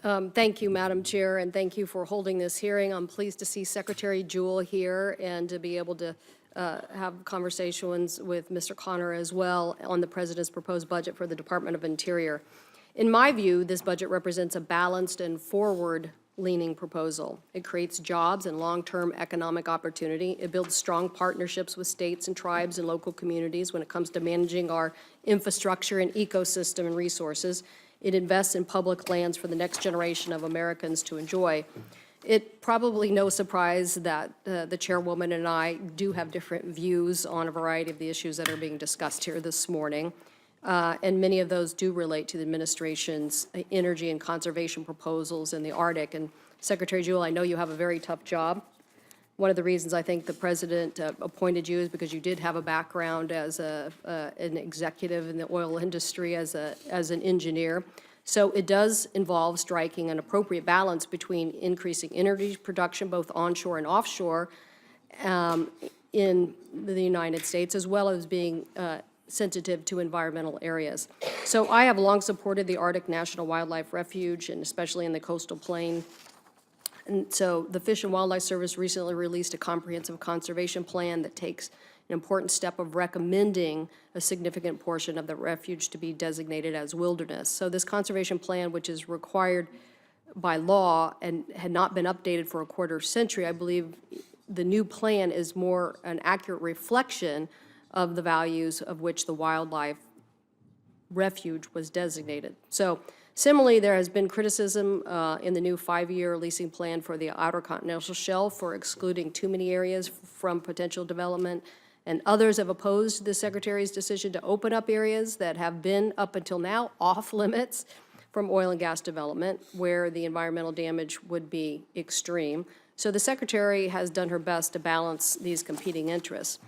Thank you, Madam Chair, and thank you for holding this hearing. I'm pleased to see Secretary Jewell here and to be able to have conversations with Mr. Connor as well on the President's proposed budget for the Department of Interior. In my view, this budget represents a balanced and forward-leaning proposal. It creates jobs and long-term economic opportunity. It builds strong partnerships with states and tribes and local communities when it comes to managing our infrastructure and ecosystem and resources. It invests in public lands for the next generation of Americans to enjoy. It probably no surprise that the chairwoman and I do have different views on a variety of the issues that are being discussed here this morning. And many of those do relate to the administration's energy and conservation proposals in the Arctic. And Secretary Jewell, I know you have a very tough job. One of the reasons I think the President appointed you is because you did have a background as an executive in the oil industry, as an engineer. So it does involve striking an appropriate balance between increasing energy production, both onshore and offshore, in the United States, as well as being sensitive to environmental areas. So I have long supported the Arctic National Wildlife Refuge, and especially in the coastal plain. And so the Fish and Wildlife Service recently released a comprehensive conservation plan that takes an important step of recommending a significant portion of the refuge to be designated as wilderness. So this conservation plan, which is required by law and had not been updated for a quarter century, I believe the new plan is more an accurate reflection of the values of which the wildlife refuge was designated. So similarly, there has been criticism in the new 5-year leasing plan for the Outer Continental Shelf for excluding too many areas from potential development, and others have opposed the Secretary's decision to open up areas that have been, up until now, off limits from oil and gas development, where the environmental damage would be extreme. So the Secretary has done her best to balance these competing interests.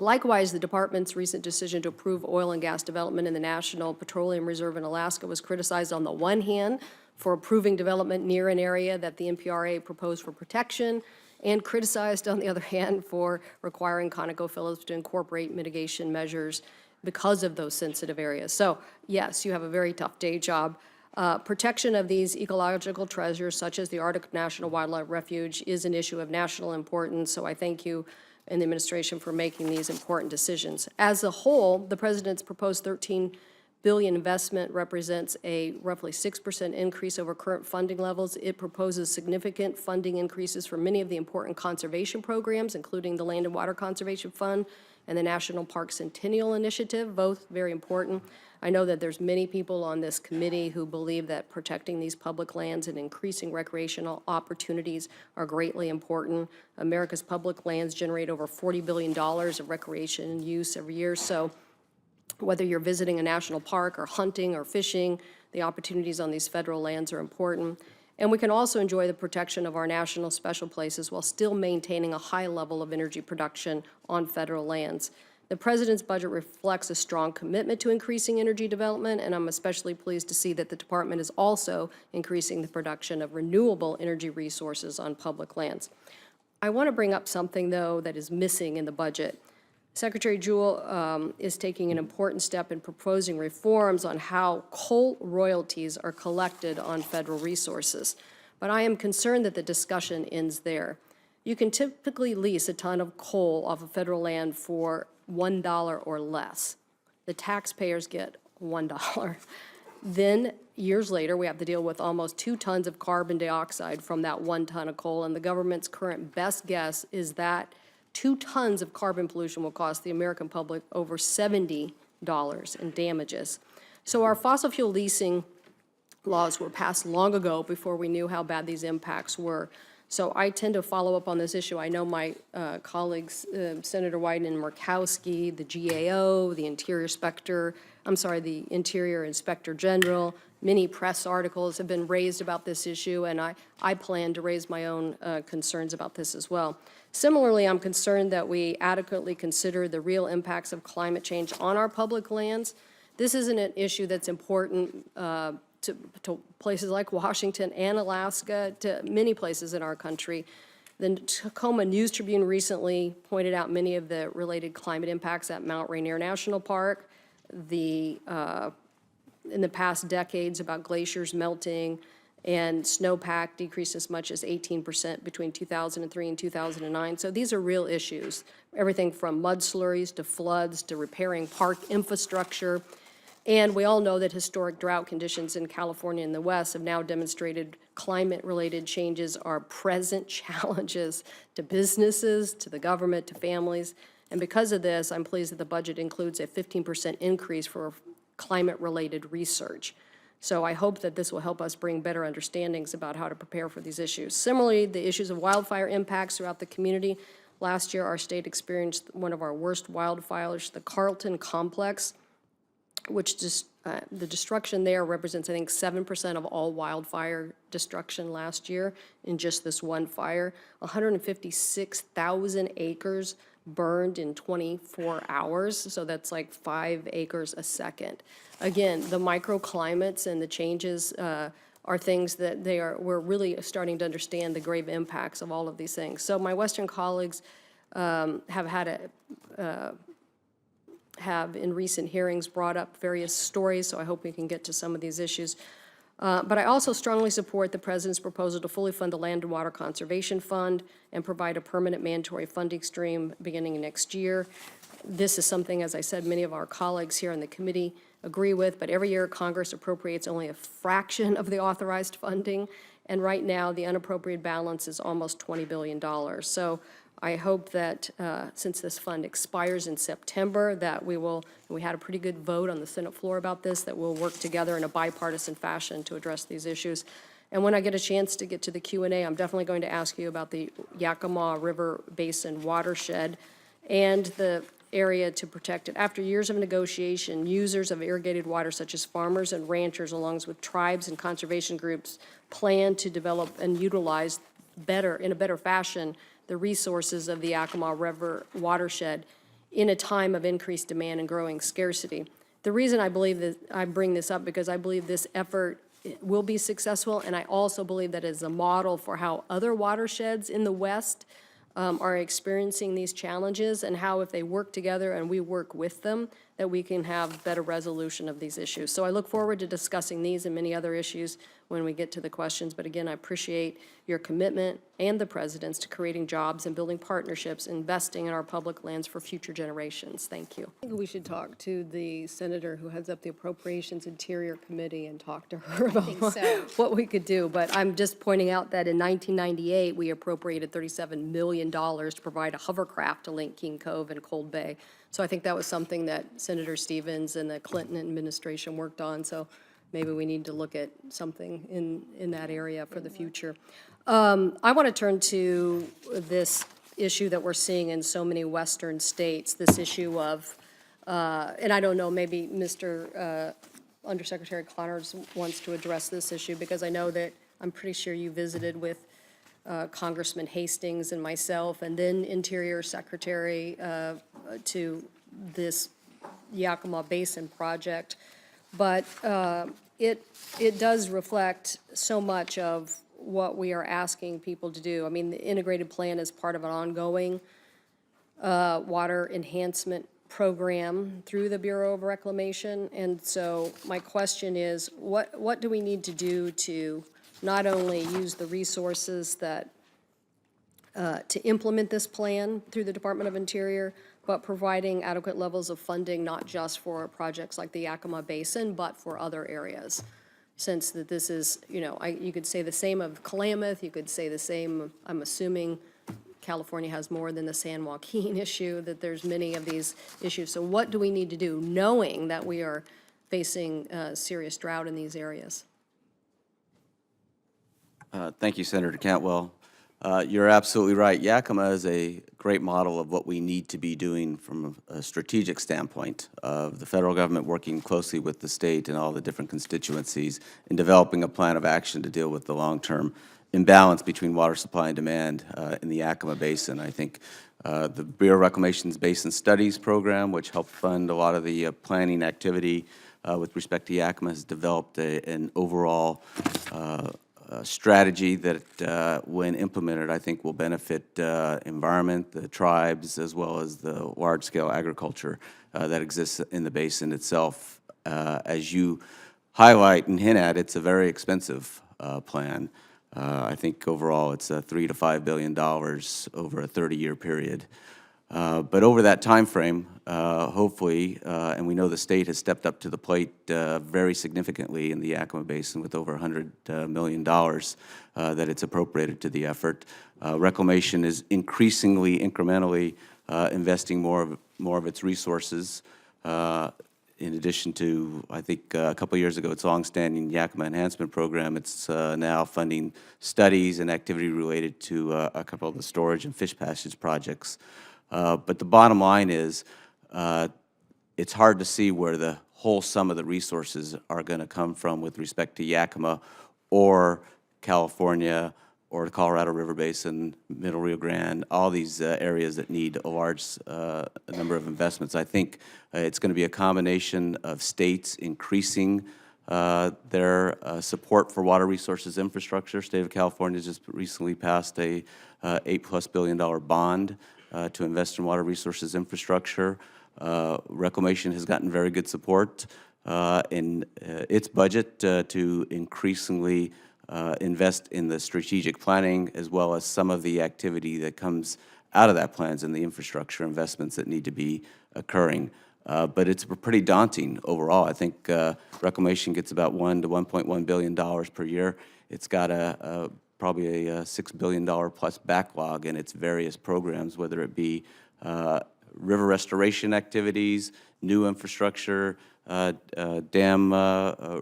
Likewise, the Department's recent decision to approve oil and gas development in the National Petroleum Reserve in Alaska was criticized on the one hand for approving development near an area that the NPRA proposed for protection, and criticized on the other hand for requiring ConocoPhillips to incorporate mitigation measures because of those sensitive areas. So yes, you have a very tough day job. Protection of these ecological treasures, such as the Arctic National Wildlife Refuge, is an issue of national importance, so I thank you and the administration for making these important decisions. As a whole, the President's proposed $13 billion investment represents a roughly 6% increase over current funding levels. It proposes significant funding increases for many of the important conservation programs, including the Land and Water Conservation Fund and the National Park Centennial Initiative, both very important. I know that there's many people on this committee who believe that protecting these public lands and increasing recreational opportunities are greatly important. America's public lands generate over $40 billion of recreation and use every year. So whether you're visiting a national park or hunting or fishing, the opportunities on these federal lands are important. And we can also enjoy the protection of our national special places while still maintaining a high level of energy production on federal lands. The President's budget reflects a strong commitment to increasing energy development, and I'm especially pleased to see that the Department is also increasing the production of renewable energy resources on public lands. I want to bring up something, though, that is missing in the budget. Secretary Jewell is taking an important step in proposing reforms on how coal royalties are collected on federal resources. But I am concerned that the discussion ends there. You can typically lease a ton of coal off of federal land for $1 or less. The taxpayers get $1. Then, years later, we have to deal with almost 2 tons of carbon dioxide from that 1 ton of coal, and the government's current best guess is that 2 tons of carbon pollution will cost the American public over $70 in damages. So our fossil fuel leasing laws were passed long ago before we knew how bad these impacts were. So I tend to follow up on this issue. I know my colleagues, Senator Wyden and Murkowski, the GAO, the the Interior Inspector General, many press articles have been raised about this issue, and I plan to raise my own concerns about this as well. Similarly, I'm concerned that we adequately consider the real impacts of climate change on our public lands. This isn't an issue that's important to places like Washington and Alaska, to many places in our country. The Tacoma News Tribune recently pointed out many of the related climate impacts at Mount Rainier National Park, in the past decades about glaciers melting and snowpack decreased as much as 18% between 2003 and 2009. So these are real issues, everything from mud slurries to floods to repairing park infrastructure. And we all know that historic drought conditions in California and the West have now demonstrated climate-related changes are present challenges to businesses, to the government, to families. And because of this, I'm pleased that the budget includes a 15% increase for climate-related research. So I hope that this will help us bring better understandings about how to prepare for these issues. Similarly, the issues of wildfire impacts throughout the community. Last year, our state experienced one of our worst wildfires, the Carlton Complex, which just, the destruction there represents, I think, 7% of all wildfire destruction last year in just this one fire. 156,000 acres burned in 24 hours, so that's like 5 acres a second. Again, the microclimates and the changes are things that we're really starting to understand the grave impacts of all of these things. So my Western colleagues have in recent hearings brought up various stories, so I hope we can get to some of these issues. But I also strongly support the President's proposal to fully fund the Land and Water Conservation Fund and provide a permanent mandatory funding stream beginning next year. This is something, as I said, many of our colleagues here in the committee agree with, but every year Congress appropriates only a fraction of the authorized funding, and right now the unappropriated balance is almost $20 billion. So I hope that since this fund expires in September, that we had a pretty good vote on the Senate floor about this, that we'll work together in a bipartisan fashion to address these issues. And when I get a chance to get to the Q&A, I'm definitely going to ask you about the Yakima River Basin watershed and the area to protect it. After years of negotiation, users of irrigated water, such as farmers and ranchers, along with tribes and conservation groups, plan to develop and utilize in a better fashion the resources of the Yakima River watershed in a time of increased demand and growing scarcity. The reason I believe that I bring this up because I believe this effort will be successful, and I also believe that it's a model for how other watersheds in the West are experiencing these challenges, and how if they work together and we work with them, that we can have better resolution of these issues. So I look forward to discussing these and many other issues when we get to the questions. But again, I appreciate your commitment and the President's to creating jobs and building partnerships, investing in our public lands for future generations. Thank you. I think we should talk to the senator who heads up the Appropriations Interior Committee and talk to her about What we could do. But I'm just pointing out that in 1998, we appropriated $37 million to provide a hovercraft to link King Cove and Cold Bay. So I think that was something that Senator Stevens and the Clinton administration worked on. So maybe we need to look at something in that area for the future. I want to turn to this issue that we're seeing in so many Western states, this issue of, and I don't know, maybe Mr. Undersecretary Connors wants to address this issue, because I know that I'm pretty sure you visited with Congressman Hastings and myself, and then Interior Secretary to this Yakima Basin project. But it does reflect so much of what we are asking people to do. I mean, the integrated plan is part of an ongoing water enhancement program through the Bureau of Reclamation. And so my question is, what do we need to do to not only use the resources that to implement this plan through the Department of Interior, but providing adequate levels of funding, not just for projects like the Yakima Basin, but for other areas? Since that this is, you know, you could say the same of Klamath, you could say the same, I'm assuming California has more than the San Joaquin issue, that there's many of these issues. So what do we need to do, knowing that we are facing serious drought in these areas? Thank you, Senator Cantwell. You're absolutely right. Yakima is a great model of what we need to be doing from a strategic standpoint of the federal government working closely with the state and all the different constituencies in developing a plan of action to deal with the long-term imbalance between water supply and demand in the Yakima Basin. I think the Bureau of Reclamation's Basin Studies program, which helped fund a lot of the planning activity with respect to Yakima, has developed an overall strategy that, when implemented, I think will benefit environment, the tribes, as well as the large-scale agriculture that exists in the basin itself. As you highlight and hint at, it's a very expensive plan. I think overall it's $3 to $5 billion over a 30-year period. But over that time frame, hopefully, and we know the state has stepped up to the plate very significantly in the Yakima Basin with over $100 million that it's appropriated to the effort. Reclamation is increasingly, incrementally investing more of its resources. In addition to, I think, a couple of years ago, its longstanding Yakima Enhancement Program, it's now funding studies and activity related to a couple of the storage and fish passage projects. But the bottom line is, it's hard to see where the whole sum of the resources are going to come from with respect to Yakima or California or the Colorado River Basin, Middle Rio Grande, all these areas that need a large number of investments. I think it's going to be a combination of states increasing their support for water resources infrastructure. State of California just recently passed a $8+ billion bond to invest in water resources infrastructure. Reclamation has gotten very good support in its budget to increasingly invest in the strategic planning as well as some of the activity that comes out of that plans and the infrastructure investments that need to be occurring. But it's pretty daunting overall. I think Reclamation gets about $1 to $1.1 billion per year. It's got probably a $6 billion plus backlog in its various programs, whether it be river restoration activities, new infrastructure, dam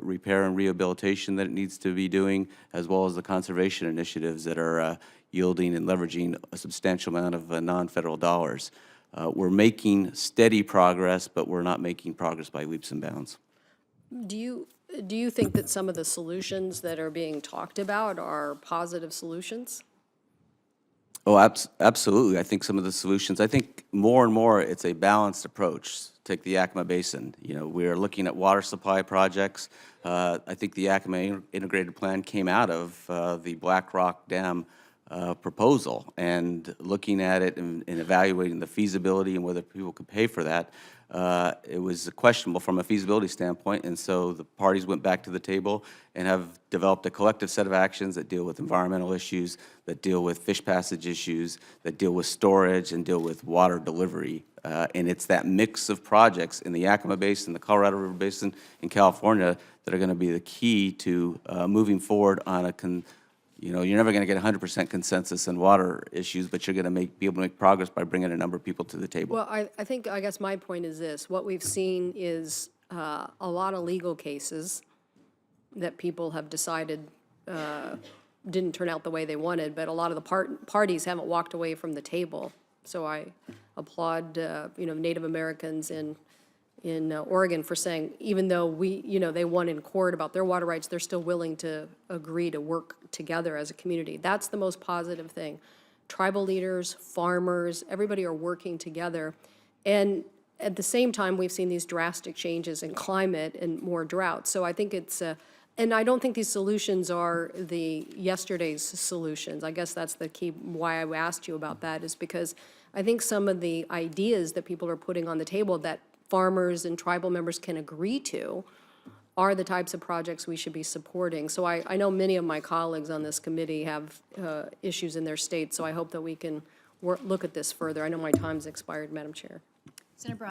repair and rehabilitation that it needs to be doing, as well as the conservation initiatives that are yielding and leveraging a substantial amount of non-federal dollars. We're making steady progress, but we're not making progress by leaps and bounds. Do you think that some of the solutions that are being talked about are positive solutions? Oh, absolutely. I think some of the solutions, I think more and more it's a balanced approach. Take the Yakima Basin. You know, we're looking at water supply projects. I think the Yakima Integrated Plan came out of the Black Rock Dam proposal, and looking at it and evaluating the feasibility and whether people could pay for that. It was questionable from a feasibility standpoint, and so the parties went back to the table and have developed a collective set of actions that deal with environmental issues, that deal with fish passage issues, that deal with storage, and deal with water delivery. And it's that mix of projects in the Yakima Basin, the Colorado River Basin, in California that are going to be the key to moving forward on a you know, you're never going to get 100% consensus on water issues, but you're going to be able to make progress by bringing a number of people to the table. Well, I guess my point is this. What we've seen is a lot of legal cases that people have decided didn't turn out the way they wanted, but a lot of the parties haven't walked away from the table. So I applaud, you know, Native Americans in Oregon for saying, even though they won in court about their water rights, they're still willing to agree to work together as a community. That's the most positive thing. Tribal leaders, farmers, everybody are working together. And at the same time, we've seen these drastic changes in climate and more drought. So I think it's, and I don't think these solutions are the yesterday's solutions. I guess that's the key, why I asked you about that, is because I think some of the ideas that people are putting on the table that farmers and tribal members can agree to are the types of projects we should be supporting. So I know many of my colleagues on this committee have issues in their state, so I hope that we can look at this further. I know my time's expired, Madam Chair. Senator Brown.